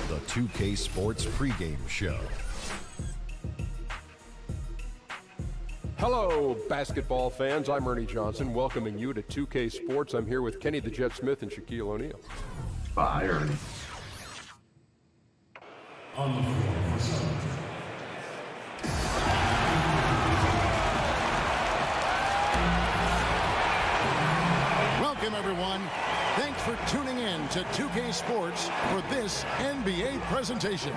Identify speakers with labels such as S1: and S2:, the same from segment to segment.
S1: the 2K Sports pregame show.
S2: Hello, basketball fans. I'm Ernie Johnson, welcoming you to 2K Sports. I'm here with Kenny the Jet Smith and Shaquille O'Neal.
S3: Bye, Ernie.
S4: On the floor for Summers.
S5: Welcome, everyone. Thanks for tuning in to 2K Sports for this NBA presentation.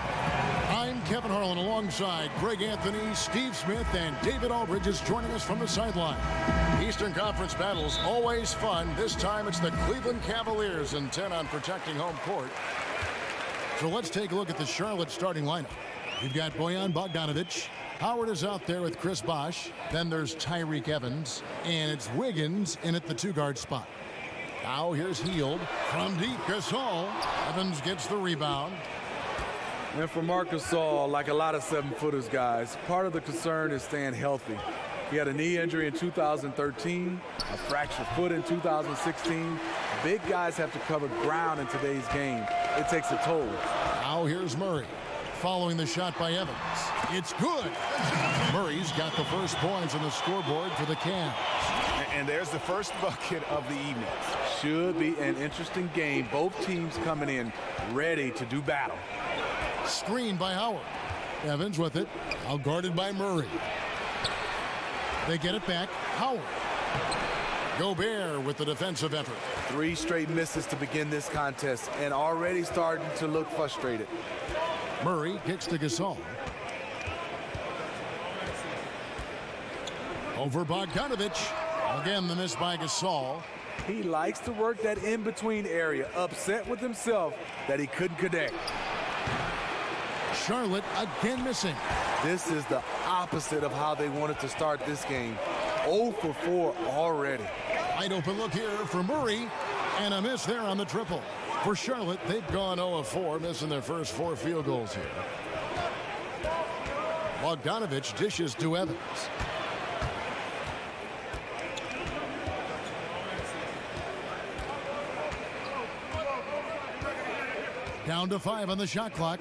S5: I'm Kevin Harlan alongside Greg Anthony, Steve Smith, and David Aldridge is joining us from the sideline. Eastern Conference battles always fun. This time it's the Cleveland Cavaliers intent on protecting home court. So let's take a look at the Charlotte starting lineup. You've got Bojan Bogdanovic. Howard is out there with Chris Bosh. Then there's Tyreke Evans. And it's Wiggins in at the two-guard spot. Now here's Hield from deep. Gasol. Evans gets the rebound.
S6: And for Marc Gasol, like a lot of seven-footers guys, part of the concern is staying healthy. He had a knee injury in 2013, a fractured foot in 2016. Big guys have to cover ground in today's game. It takes a toll.
S5: Now here's Murray. Following the shot by Evans. It's good. Murray's got the first points on the scoreboard for the Cavs.
S3: And there's the first bucket of the evening.
S6: Should be an interesting game. Both teams coming in ready to do battle.
S5: Screen by Howard. Evans with it. Out guarded by Murray. They get it back. Howard. Gobert with the defensive effort.
S6: 3 straight misses to begin this contest and already starting to look frustrated.
S5: Murray kicks to Gasol. Over Bogdanovic. Again, the miss by Gasol.
S6: He likes to work that in-between area, upset with himself that he couldn't connect.
S5: Charlotte again missing.
S6: This is the opposite of how they wanted to start this game. 0 for 4 already.
S5: Wide open look here for Murray. And a miss there on the triple. For Charlotte, they've gone 0 of 4, missing their first 4 field goals here. Bogdanovic dishes to Evans. Down to 5 on the shot clock.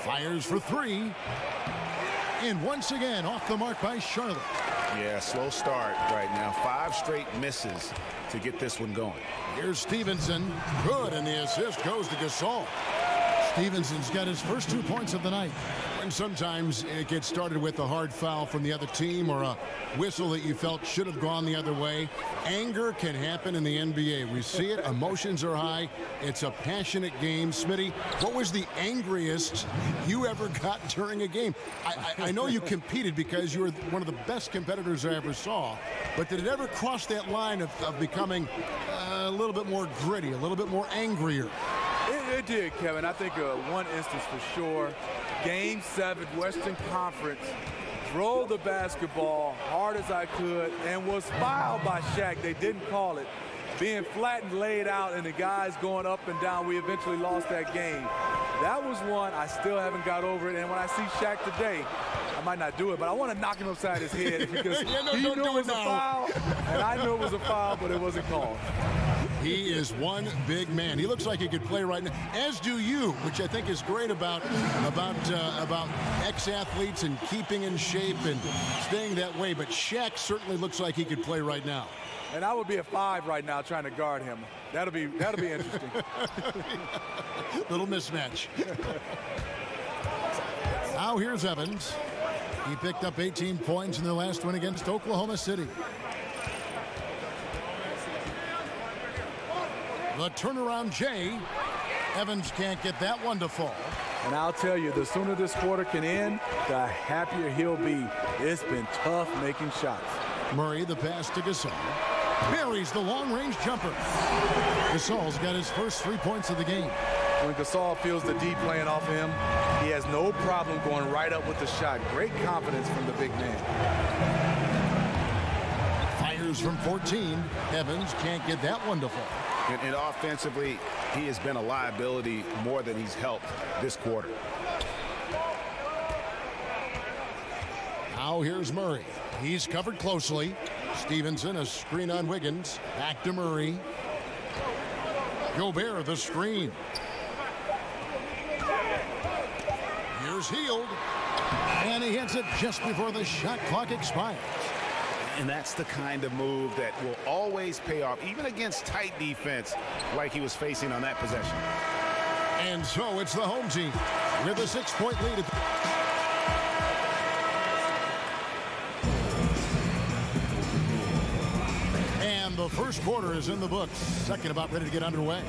S5: Fires for 3. And once again, off the mark by Charlotte.
S3: Yeah, slow start right now. 5 straight misses to get this one going.
S5: Here's Stevenson. Good, and the assist goes to Gasol. Stevenson's got his first 2 points of the night. And sometimes it gets started with a hard foul from the other team or a whistle that you felt should have gone the other way. Anger can happen in the NBA. We see it. Emotions are high. It's a passionate game. Smitty, what was the angriest you ever got during a game? I know you competed because you were one of the best competitors I ever saw. But did it ever cross that line of becoming a little bit more gritty, a little bit more angrier?
S6: It did, Kevin. I think one instance for sure. Game 7, Western Conference. Drove the basketball hard as I could and was fouled by Shaq. They didn't call it. Being flat and laid out and the guys going up and down, we eventually lost that game. That was one I still haven't got over it. And when I see Shaq today, I might not do it, but I want to knock him upside his head because he knew it was a foul, and I knew it was a foul, but it wasn't called.
S5: He is one big man. He looks like he could play right now, as do you, which I think is great about ex-athletes and keeping in shape and staying that way. But Shaq certainly looks like he could play right now.
S6: And I would be a 5 right now trying to guard him. That'll be interesting.
S5: Little mismatch. Now here's Evans. He picked up 18 points in their last win against Oklahoma City. The turnaround Jay. Evans can't get that one to fall.
S6: And I'll tell you, the sooner this quarter can end, the happier he'll be. It's been tough making shots.
S5: Murray, the pass to Gasol. Buries the long-range jumper. Gasol's got his first 3 points of the game.
S6: When Gasol feels the D playing off of him, he has no problem going right up with the shot. Great confidence from the big man.
S5: Fires from 14. Evans can't get that one to fall.
S3: And offensively, he has been a liability more than he's helped this quarter.
S5: Now here's Murray. He's covered closely. Stevenson, a screen on Wiggins. Back to Murray. Gobert, the screen. Here's Hield. And he hits it just before the shot clock expires.
S3: And that's the kind of move that will always pay off, even against tight defense like he was facing on that possession.
S5: And so it's the home team with a 6-point lead. And the first quarter is in the books. Second about ready to get underway.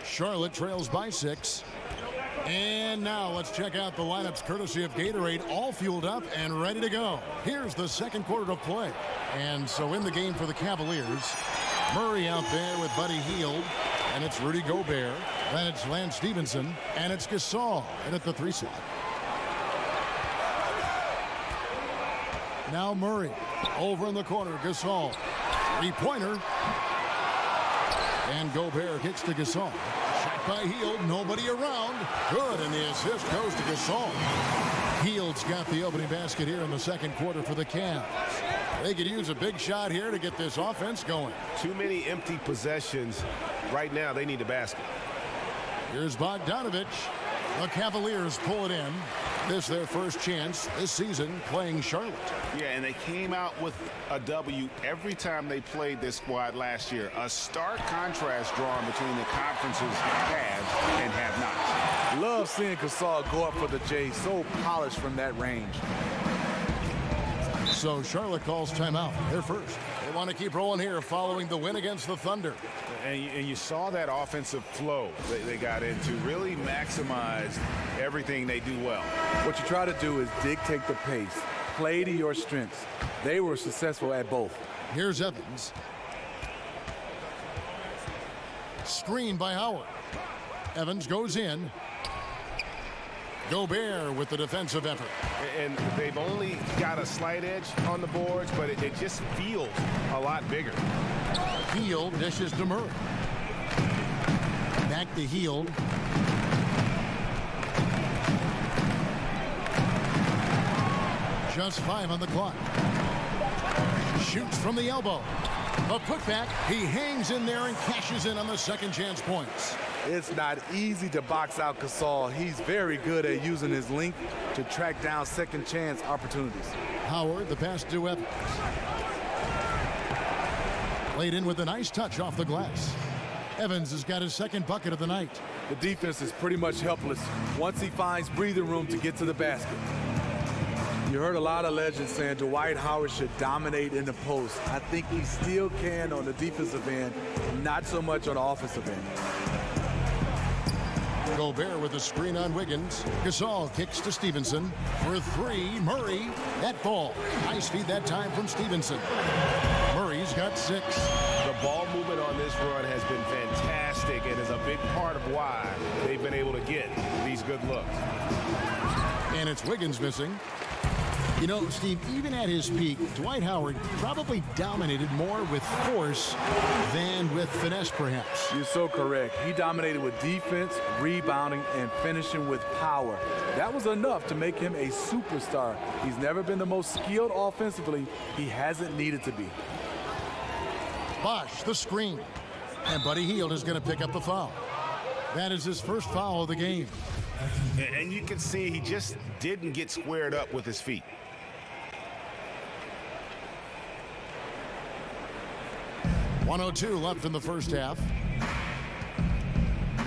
S5: Charlotte trails by 6. And now let's check out the lineups courtesy of Gatorade, all fueled up and ready to go. Here's the second quarter of play. And so in the game for the Cavaliers, Murray out there with Buddy Hield, and it's Rudy Gobert. Then it's Lance Stevenson, and it's Gasol in at the 3 slot. Now Murray over in the corner, Gasol. 3-pointer. And Gobert gets to Gasol. Shot by Hield, nobody around. Good, and the assist goes to Gasol. Hield's got the opening basket here in the second quarter for the Cavs. They could use a big shot here to get this offense going.
S3: Too many empty possessions. Right now, they need a basket.
S5: Here's Bogdanovich. The Cavaliers pull it in. This their first chance this season playing Charlotte.
S3: Yeah, and they came out with a W every time they played this squad last year. A stark contrast drawn between the conference's have and have not.
S6: Love seeing Gasol go up for the J, so polished from that range.
S5: So Charlotte calls timeout. They're first. They want to keep rolling here following the win against the Thunder.
S3: And you saw that offensive flow they got into, really maximized everything they do well.
S6: What you try to do is dictate the pace, play to your strengths. They were successful at both.
S5: Here's Evans. Screen by Howard. Evans goes in. Gobert with the defensive effort.
S3: And they've only got a slight edge on the boards, but it just feels a lot bigger.
S5: Hield dishes to Murray. Back to Hield. Just 5 on the clock. Shoots from the elbow. A putback. He hangs in there and cashes in on the second chance points.
S6: It's not easy to box out Gasol. He's very good at using his length to track down second chance opportunities.
S5: Howard, the pass to Evans. Played in with a nice touch off the glass. Evans has got his second bucket of the night.
S6: The defense is pretty much helpless once he finds breathing room to get to the basket. You heard a lot of legends saying Dwight Howard should dominate in the post. I think he still can on the defensive end, not so much on the offensive end.
S5: Gobert with a screen on Wiggins. Gasol kicks to Stevenson for 3. Murray, that ball. Nice feed that time from Stevenson. Murray's got 6.
S3: The ball movement on this run has been fantastic and is a big part of why they've been able to get these good looks.
S5: And it's Wiggins missing. You know, Steve, even at his peak, Dwight Howard probably dominated more with force than with finesse, perhaps.
S6: You're so correct. He dominated with defense, rebounding, and finishing with power. That was enough to make him a superstar. He's never been the most skilled offensively. He hasn't needed to be.
S5: Bosh, the screen. And Buddy Hield is going to pick up the foul. That is his first foul of the game.
S3: And you can see he just didn't get squared up with his feet.
S5: .102 left in the first half.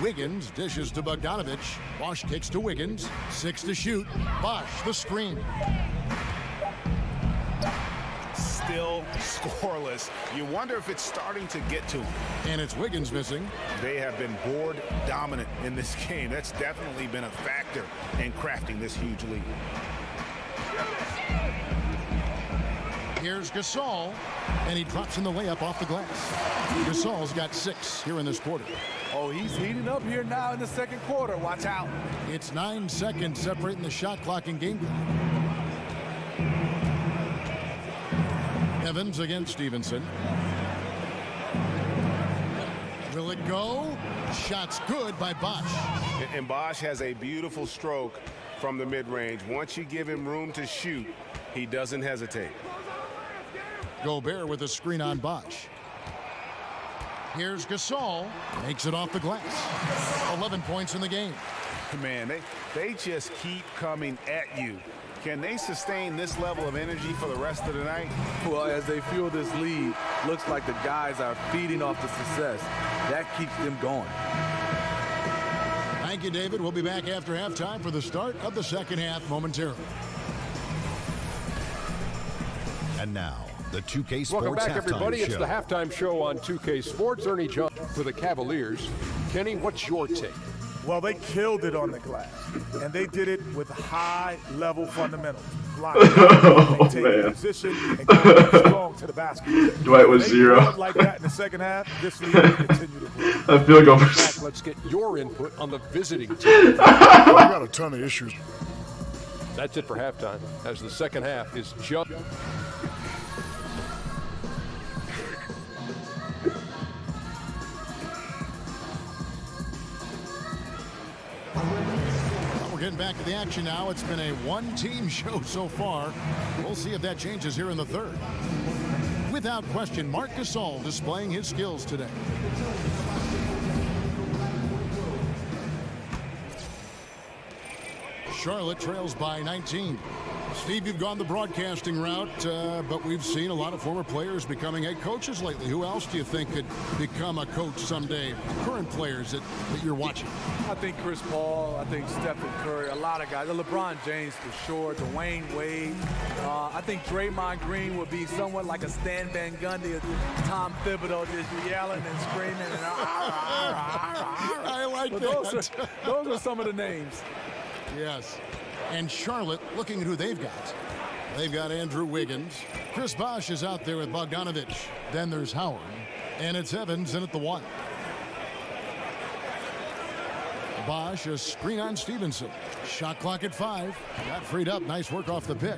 S5: Wiggins dishes to Bogdanovich. Bosh kicks to Wiggins. 6 to shoot. Bosh, the screen.
S3: Still scoreless. You wonder if it's starting to get to him.
S5: And it's Wiggins missing.
S3: They have been board dominant in this game. That's definitely been a factor in crafting this huge lead.
S5: Here's Gasol, and he drops in the layup off the glass. Gasol's got 6 here in this quarter.
S6: Oh, he's heating up here now in the second quarter. Watch out.
S5: It's 9 seconds separating the shot clock and game clock. Evans against Stevenson. Will it go? Shot's good by Bosh.
S3: And Bosh has a beautiful stroke from the mid-range. Once you give him room to shoot, he doesn't hesitate.
S5: Gobert with a screen on Bosh. Here's Gasol. Makes it off the glass. 11 points in the game.
S3: Man, they just keep coming at you. Can they sustain this level of energy for the rest of the night?
S6: Well, as they fuel this lead, looks like the guys are feeding off the success. That keeps them going.
S5: Thank you, David. We'll be back after halftime for the start of the second half momentarily.
S1: And now, the 2K Sports
S2: Welcome back,
S1: Halftime
S2: everybody.
S1: Show.
S2: It's the halftime show on 2K Sports. Ernie Johnson for the Cavaliers. Kenny, what's your take?
S7: Well, they killed it on the glass, and they did it with high-level fundamentals. Maintaining position and going strong to the basket.
S8: Dwight was 0.
S7: Like that in the second half, this league will continue to grow.
S8: I feel go
S2: Back, let's get your input on the visiting team.
S5: We got a ton of issues.
S2: That's it for halftime, as the second half is just...
S5: We're getting back to the action now. It's been a one-team show so far. We'll see if that changes here in the third. Without question, Marc Gasol displaying his skills today. Charlotte trails by 19. Steve, you've gone the broadcasting route, but we've seen a lot of former players becoming head coaches lately. Who else do you think could become a coach someday? Current players that you're watching.
S6: I think Chris Paul, I think Stephen Curry, a lot of guys. LeBron James for sure, Dwayne Wade. I think Draymond Green would be somewhat like a Stan Van Gundy, Tom Thibodeau, just yelling and screaming. And
S5: I like
S6: but
S5: that.
S6: Those are some of the names.
S5: Yes. And Charlotte, looking at who they've got. They've got Andrew Wiggins. Chris Bosh is out there with Bogdanovich. Then there's Howard. And it's Evans in at the 1. Bosh, a screen on Stevenson. Shot clock at 5. Got freed up. Nice work off the pick.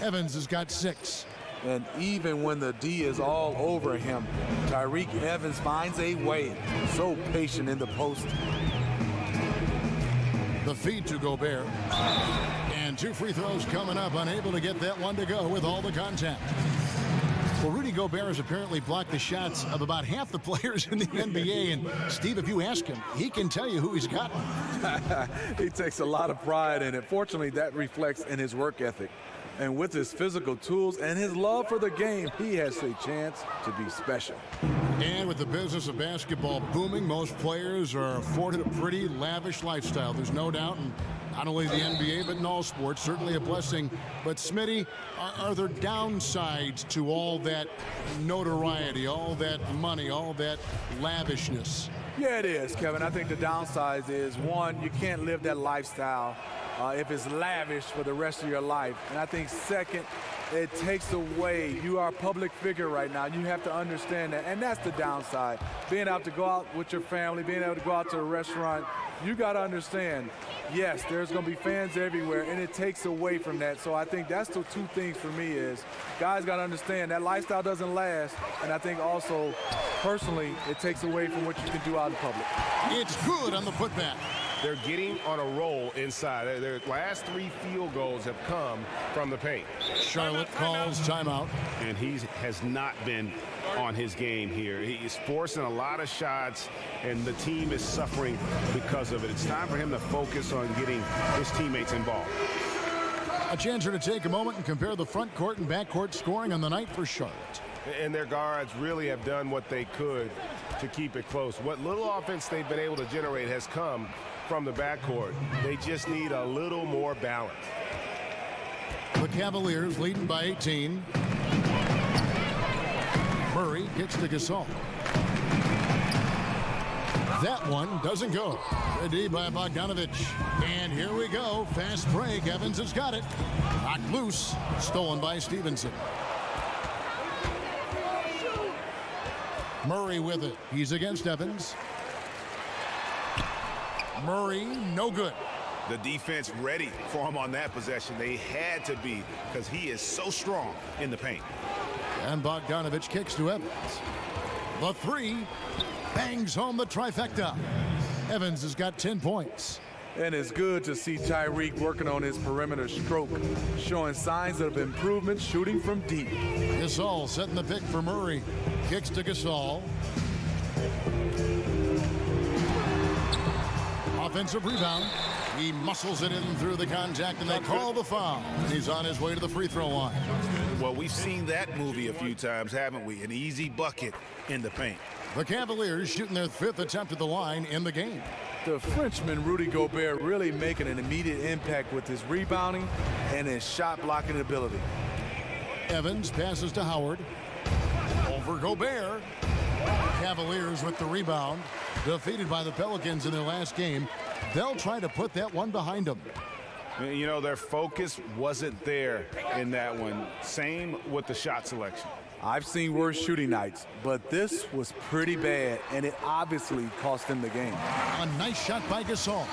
S5: Evans has got 6.
S6: And even when the D is all over him, Tyreke Evans finds a way. So patient in the post.
S5: The feed to Gobert. And 2 free throws coming up. Unable to get that one to go with all the contact. Well, Rudy Gobert has apparently blocked the shots of about half the players in the NBA. And, Steve, if you ask him, he can tell you who he's got.
S6: He takes a lot of pride in it. Fortunately, that reflects in his work ethic. And with his physical tools and his love for the game, he has a chance to be special.
S5: And with the business of basketball booming, most players are afforded a pretty lavish lifestyle. There's no doubt, and not only the NBA, but in all sports, certainly a blessing. But, Smitty, are there downsides to all that notoriety, all that money, all that lavishness?
S6: Yeah, it is, Kevin. I think the downside is, one, you can't live that lifestyle if it's lavish for the rest of your life. And I think second, it takes away. You are a public figure right now. You have to understand that. And that's the downside. Being able to go out with your family, being able to go out to a restaurant, you got to understand, yes, there's going to be fans everywhere, and it takes away from that. So I think that's the 2 things for me is guys got to understand that lifestyle doesn't last. And I think also, personally, it takes away from what you can do out in public.
S5: It's good on the putback.
S3: They're getting on a roll inside. Their last 3 field goals have come from the paint.
S5: Charlotte calls timeout.
S3: And he has not been on his game here. He's forcing a lot of shots, and the team is suffering because of it. It's time for him to focus on getting his teammates involved.
S5: A chance here to take a moment and compare the front court and back court scoring on the night for Charlotte.
S3: And their guards really have done what they could to keep it close. What little offense they've been able to generate has come from the backcourt. They just need a little more balance.
S5: The Cavaliers leading by 18. Murray gets to Gasol. That one doesn't go. Good D by Bogdanovich. And here we go. Fast break. Evans has got it. Knocked loose. Stolen by Stevenson. Murray with it. He's against Evans. Murray, no good.
S3: The defense ready for him on that possession. They had to be because he is so strong in the paint.
S5: And Bogdanovich kicks to Evans. The 3 bangs home the trifecta. Evans has got 10 points.
S6: And it's good to see Tyreke working on his perimeter stroke, showing signs of improvement shooting from deep.
S5: Gasol setting the pick for Murray. Kicks to Gasol. Offensive rebound. He muscles it in through the contact, and they call the foul. And he's on his way to the free throw line.
S3: Well, we've seen that movie a few times, haven't we? An easy bucket in the paint.
S5: The Cavaliers shooting their 5th attempt at the line in the game.
S6: The Frenchman, Rudy Gobert, really making an immediate impact with his rebounding and his shot blocking ability.
S5: Evans passes to Howard. Over Gobert. Cavaliers with the rebound. Defeated by the Pelicans in their last game. They'll try to put that one behind them.
S3: You know, their focus wasn't there in that one. Same with the shot selection.
S6: I've seen worse shooting nights, but this was pretty bad, and it obviously cost them the game.
S5: A nice shot by Gasol.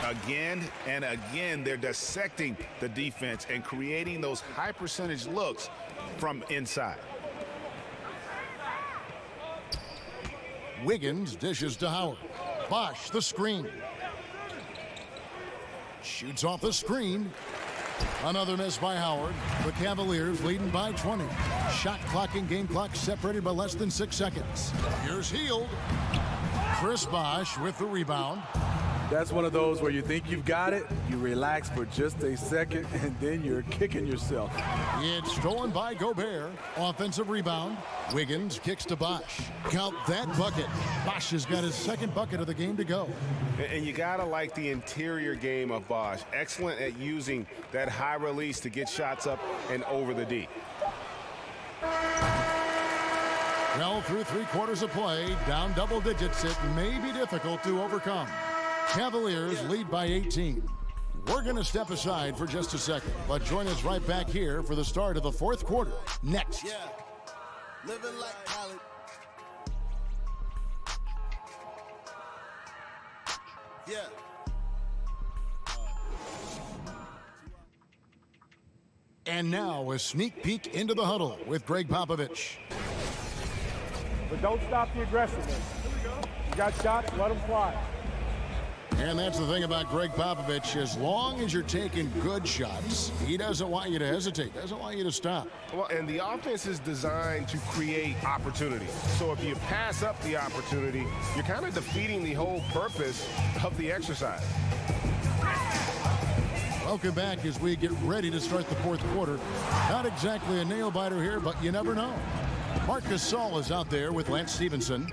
S3: Again and again, they're dissecting the defense and creating those high percentage looks from inside.
S5: Wiggins dishes to Howard. Bosch, the screen. Shoots off the screen. Another miss by Howard. The Cavaliers leading by 20. Shot clock and game clock separated by less than 6 seconds. Here's Hield. Chris Bosch with the rebound.
S6: That's one of those where you think you've got it, you relax for just a second, and then you're kicking yourself.
S5: It's stolen by Gobert. Offensive rebound. Wiggins kicks to Bosch. Count that bucket. Bosch has got his 2nd bucket of the game to go.
S3: And you gotta like the interior game of Bosch. Excellent at using that high release to get shots up and over the D.
S5: Well, through 3/4 of play, down double digits, it may be difficult to overcome. Cavaliers lead by 18. We're going to step aside for just a second, but join us right back here for the start of the 4th quarter. Next.
S8: Yeah. Living like Khaled. Yeah.
S5: And now a sneak peek into the huddle with Greg Popovich.
S7: But don't stop the aggressiveness. You got shots, let them fly.
S5: And that's the thing about Greg Popovich. As long as you're taking good shots, he doesn't want you to hesitate, doesn't want you to stop.
S3: Well, and the offense is designed to create opportunity. So if you pass up the opportunity, you're kind of defeating the whole purpose of the exercise.
S5: Welcome back as we get ready to start the 4th quarter. Not exactly a nail-biter here, but you never know. Marc Gasol is out there with Lance Stevenson.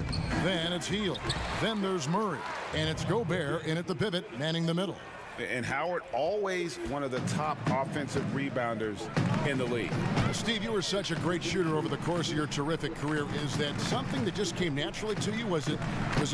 S5: Then it's Hield. Then there's Murray. And it's Gobert in at the pivot, manning the middle.
S3: And Howard, always one of the top offensive rebounders in the league.
S5: Steve, you were such a great shooter over the course of your terrific career. Is that something that just came naturally to you? Was it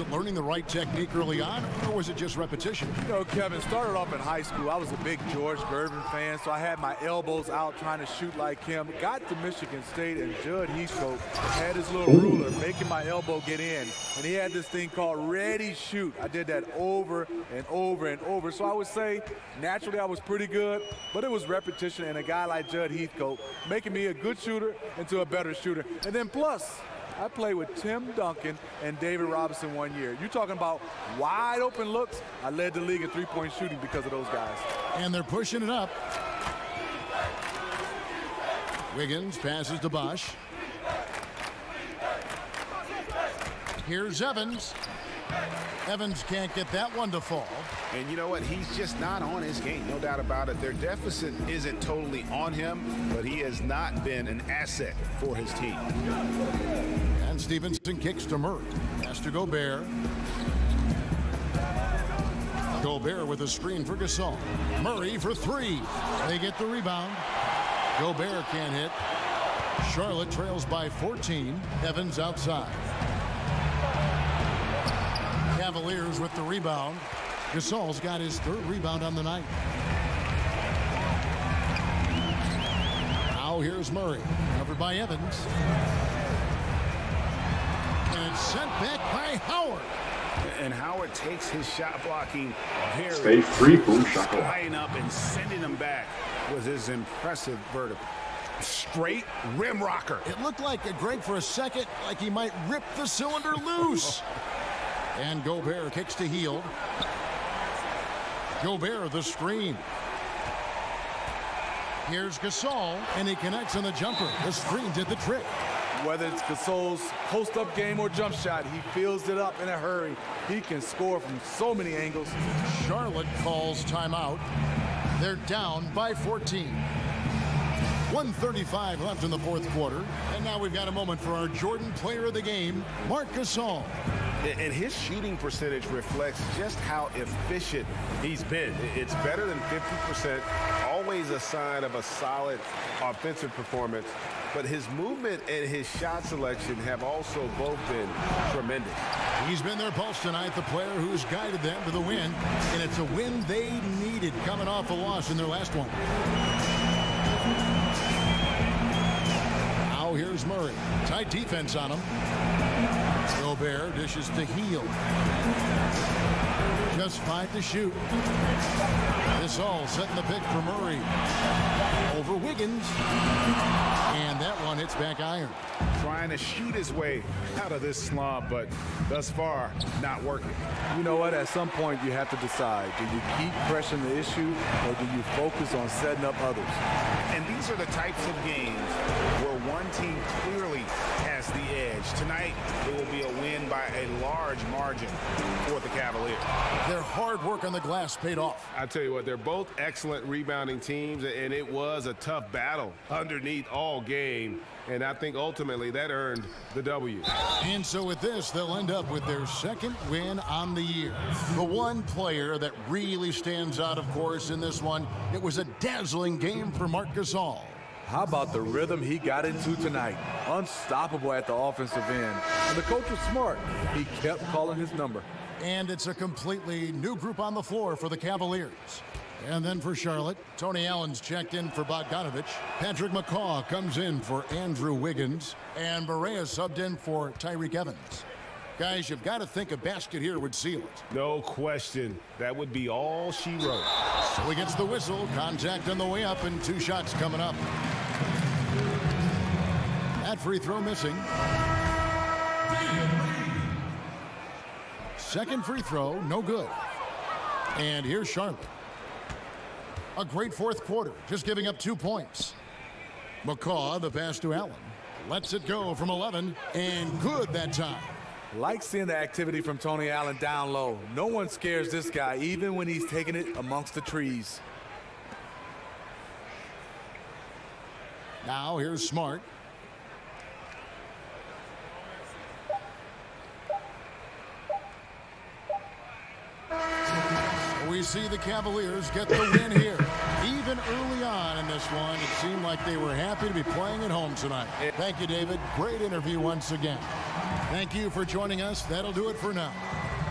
S5: learning the right technique early on, or was it just repetition?
S6: You know, Kevin, started off in high school. I was a big George Gervin fan, so I had my elbows out trying to shoot like him. Got to Michigan State, and Judd Heathcote had his little ruler making my elbow get in. And he had this thing called ready shoot. I did that over and over and over. So I would say naturally I was pretty good, but it was repetition and a guy like Judd Heathcote making me a good shooter into a better shooter. And then plus, I played with Tim Duncan and David Robinson one year. You're talking about wide open looks. I led the league in three-point shooting because of those guys.
S5: And they're pushing it up. Wiggins passes to Bosch. Here's Evans. Evans can't get that one to fall.
S3: And you know what? He's just not on his game, no doubt about it. Their deficit isn't totally on him, but he has not been an asset for his team.
S5: And Stevenson kicks to Murray. Pass to Gobert. Gobert with a screen for Gasol. Murray for 3. They get the rebound. Gobert can't hit. Charlotte trails by 14. Evans outside. Cavaliers with the rebound. Gasol's got his 3rd rebound on the night. Now here's Murray, covered by Evans. And it's sent back by Howard.
S3: And Howard takes his shot blocking very
S9: Stay free, boom, shot clock.
S3: flying up and sending him back with his impressive vertical. Straight rim rocker.
S5: It looked like, Greg, for a second, like he might rip the cylinder loose. And Gobert kicks to Hield. Gobert the screen. Here's Gasol, and he connects on the jumper. The screen did the trick.
S6: Whether it's Gasol's post-up game or jump shot, he fills it up in a hurry. He can score from so many angles.
S5: Charlotte calls timeout. They're down by 14. 1:35 left in the fourth quarter. And now we've got a moment for our Jordan player of the game, Marc Gasol.
S3: And his shooting percentage reflects just how efficient he's been. It's better than 50%, always a sign of a solid offensive performance. But his movement and his shot selection have also both been tremendous.
S5: He's been their pulse tonight, the player who's guided them to the win. And it's a win they needed coming off a loss in their last one. Now here's Murray. Tight defense on him. Gobert dishes to Heel. Just 5 to shoot. This all setting the pick for Murray. Over Wiggins. And that one hits back iron.
S3: Trying to shoot his way out of this slump, but thus far, not working.
S6: You know what? At some point, you have to decide. Do you keep pressing the issue, or do you focus on setting up others?
S3: And these are the types of games where one team clearly has the edge. Tonight, it will be a win by a large margin for the Cavaliers.
S5: Their hard work on the glass paid off.
S3: I tell you what, they're both excellent rebounding teams, and it was a tough battle underneath all game. And I think ultimately that earned the W.
S5: And so with this, they'll end up with their second win on the year. The one player that really stands out, of course, in this one, it was a dazzling game for Marc Gasol.
S6: How about the rhythm he got into tonight? Unstoppable at the offensive end. And the coach was smart. He kept calling his number.
S5: And it's a completely new group on the floor for the Cavaliers. And then for Charlotte, Tony Allen's checked in for Bogdanovich. Patrick McCaw comes in for Andrew Wiggins. And Barea subbed in for Tyreke Evans. Guys, you've got to think a basket here would seal it.
S3: No question. That would be all she wrote.
S5: So he gets the whistle. Contact on the way up and 2 shots coming up. That free throw missing. Second free throw, no good. And here's Charlotte. A great fourth quarter, just giving up 2 points. McCaw, the pass to Allen. Lets it go from 11, and good that time.
S6: Like seeing the activity from Tony Allen down low. No one scares this guy, even when he's taking it amongst the trees.
S5: Now here's Smart. We see the Cavaliers get the win here. Even early on in this one, it seemed like they were happy to be playing at home tonight. Thank you, David. Great interview once again. Thank you for joining us. That'll do it for now.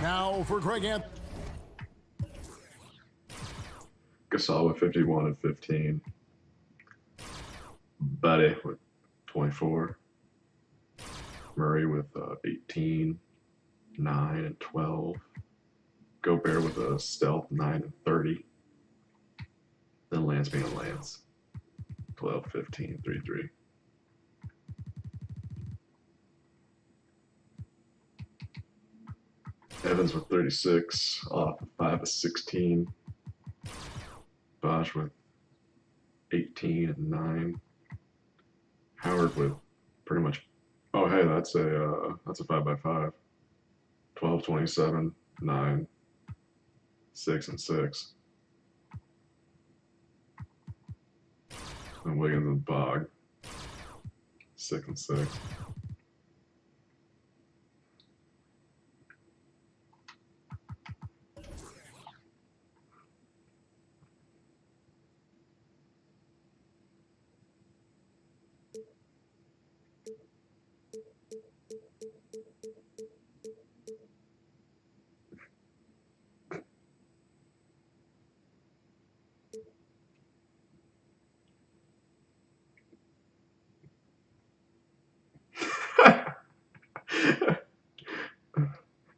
S5: Now for Greg Anthony.
S9: Gasol with 51 and 15. Buddy with 24. Murray with 18, 9, and 12. Gobert with a stealth 9 and 30. Then Lance being a Lance. 12, 15, 3, 3. Evans with 36, off of 5 of 16. Bosch with 18 and 9. Howard with pretty much, oh hey, that's a 5x5. 12, 27, 9, 6 and 6. And Wiggins and Bog, 6 and 6.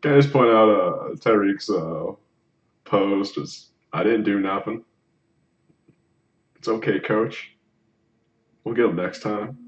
S9: Can I just point out Tyreek's post is, I didn't do nothing. It's okay, coach. We'll get him next time.